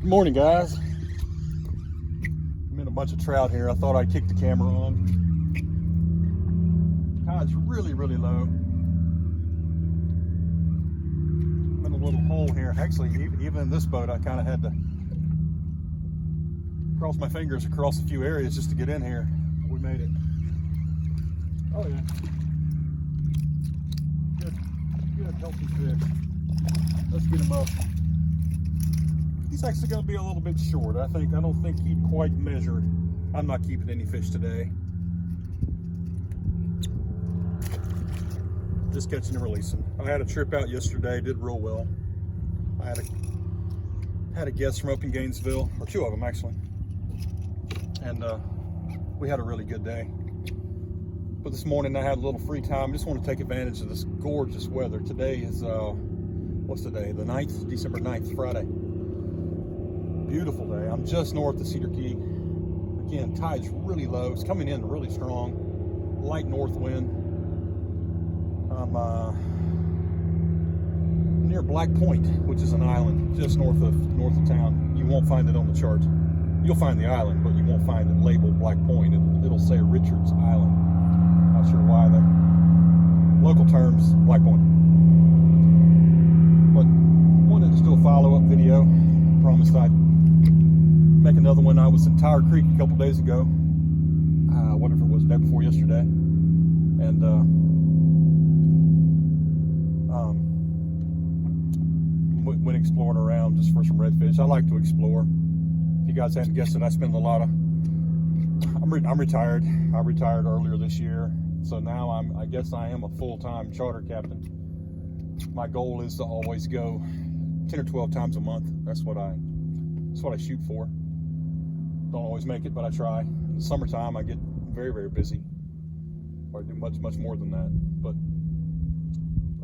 Good morning, guys. I'm in a bunch of trout here. I thought I'd kick the camera on. Tide's really, really low. I'm in a little hole here. Actually, even in this boat, I kind of had to cross my fingers across a few areas just to get in here. We made it. Oh yeah. Good, healthy fish. Let's get him up. He's actually going to be a little bit short. I don't think he'd quite measure. I'm not keeping any fish today. Just catching and releasing. I had a trip out yesterday, did real well. I had a guest from up in Gainesville, or two of them actually. And we had a really good day. But this morning I had a little free time. I just want to take advantage of this gorgeous weather. Today is, what's the day? The 9th, December 9th, Friday. Beautiful day. I'm just north of Cedar Key. Again, tide's really low. It's coming in really strong. Light north wind. I'm near Black Point, which is an island just north of town. You won't find it on the chart. You'll find the island, but you won't find it labeled Black Point. It'll say Richards Island. Not sure why. The local terms Black Point. But wanted to do a follow-up video. Promised I'd make another one. I was in Tower Creek a couple days ago. Whatever it was, the day before yesterday. And went exploring around just for some redfish. I like to explore. If you guys hadn't guessed it, I spend a lot of... I'm retired. I retired earlier this year. So now I guess I am a full-time charter captain. My goal is to always go 10 or 12 times a month. That's what I shoot for. Don't always make it, but I try. In the summertime, I get very, very busy. Or I do much, much more than that. But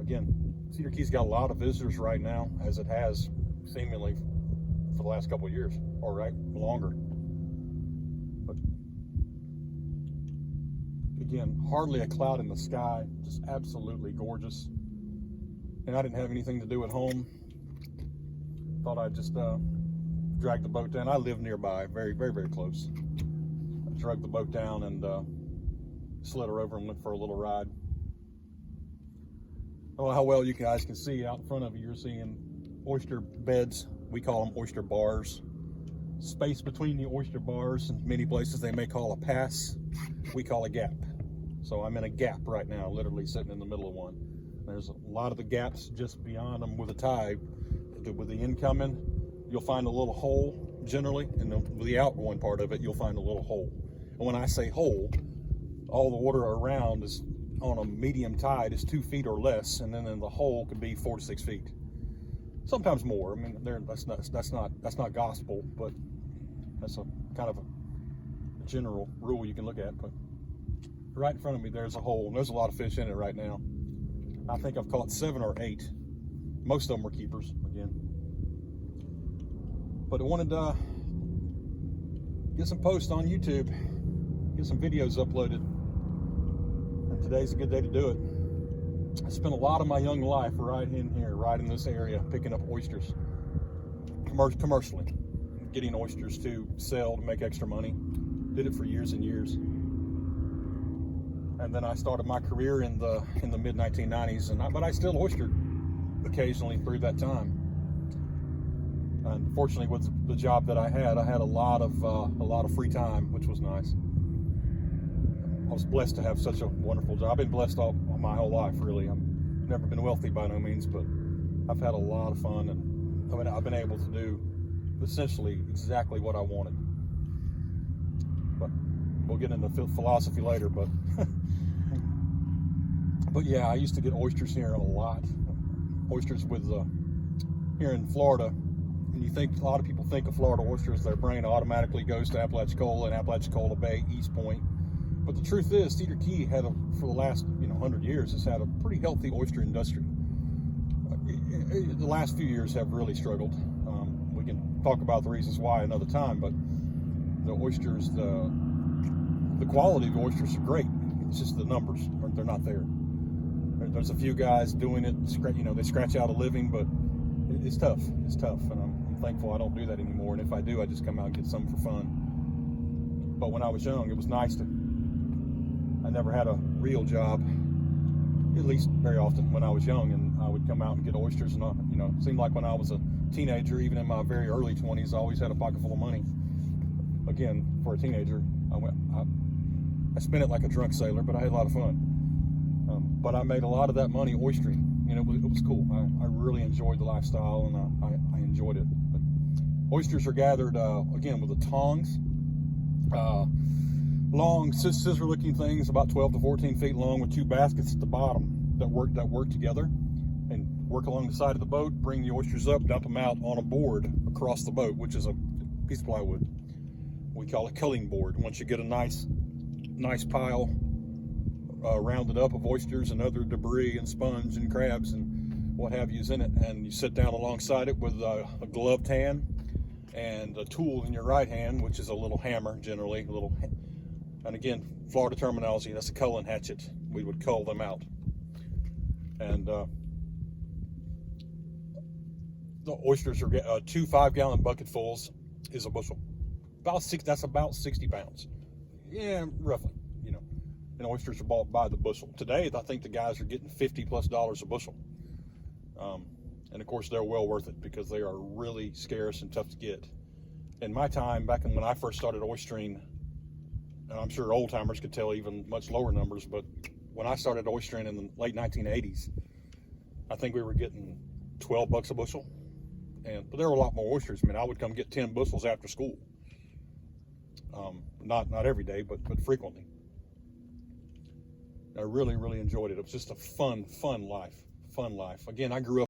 again, Cedar Key's got a lot of visitors right now, as it has seemingly for the last couple of years, or right longer. But again, hardly a cloud in the sky, just absolutely gorgeous. And I didn't have anything to do at home. Thought I'd just drag the boat down. I live nearby, very, very, very close. I dragged the boat down and slid her over and went for a little ride. I don't know how well you guys can see out in front of you. You're seeing oyster beds. We call them oyster bars. Space between the oyster bars, in many places they may call a pass. We call a gap. So I'm in a gap right now, literally sitting in the middle of one. There's a lot of the gaps just beyond them with the tide. With the incoming, you'll find a little hole generally, and with the outgoing part of it, you'll find a little hole. And when I say hole, all the water around is on a medium tide is 2 feet or less, and then in the hole could be 4 to 6 feet, sometimes more. I mean, that's not gospel, but that's a kind of a general rule you can look at. But right in front of me, there's a hole, and there's a lot of fish in it right now. I think I've caught 7 or 8. Most of them were keepers again. But I wanted to get some posts on YouTube, get some videos uploaded. And today's a good day to do it. I spent a lot of my young life right in here, right in this area, picking up oysters commercially, getting oysters to sell to make extra money. Did it for years and years. And then I started my career in the mid 1990s, but I still oystered occasionally through that time. And fortunately, with the job that I had a lot of free time, which was nice. I was blessed to have such a wonderful job. I've been blessed all my whole life, really. I've never been wealthy by no means, but I've had a lot of fun, and I've been able to do essentially exactly what I wanted. But we'll get into philosophy later. But but yeah, I used to get oysters here a lot. Oysters with here in Florida. And you think, a lot of people think of Florida oysters, their brain automatically goes to Apalachicola and Apalachicola Bay, East Point. But the truth is, Cedar Key had for the last 100 years, has had a pretty healthy oyster industry. The last few years have really struggled. We can talk about the reasons why another time, but the oysters, the quality of the oysters are great. It's just the numbers, they're not there. There's a few guys doing it, they scratch out a living, but it's tough. And I'm thankful I don't do that anymore. And if I do, I just come out and get some for fun. But when I was young, it was nice to, I never had a real job, at least very often when I was young, and I would come out and get oysters. And you know, it seemed like when I was a teenager, even in my very early 20s, I always had a pocket full of money. Again, for a teenager, I spent it like a drunk sailor, but I had a lot of fun. But I made a lot of that money oystering. You know, it was cool. I really enjoyed the lifestyle, and I enjoyed it. But oysters are gathered, again, with the tongs. Long scissor-looking things, about 12 to 14 feet long, with two baskets at the bottom that work together and work along the side of the boat. Bring the oysters up, dump them out on a board across the boat, which is a piece of plywood. We call it culling board. Once you get a nice pile rounded up of oysters and other debris and sponge and crabs and what have you's in it, and you sit down alongside it with a gloved hand and a tool in your right hand, which is a little hammer, generally a little. And again, Florida terminology, that's a culling hatchet. We would cull them out. And the oysters are 2 5-gallon bucketfuls is a bushel. That's about 60 pounds. Yeah, roughly, you know. And oysters are bought by the bushel. Today, I think the guys are getting $50+ a bushel. And of course, they're well worth it because they are really scarce and tough to get. In my time, back when I first started oystering, and I'm sure old timers could tell even much lower numbers, but when I started oystering in the late 1980s, I think we were getting $12 a bushel. But there were a lot more oysters. I mean, I would come get 10 bushels after school. Not every day, but frequently. I really enjoyed it. It was just a fun life. Again, I grew up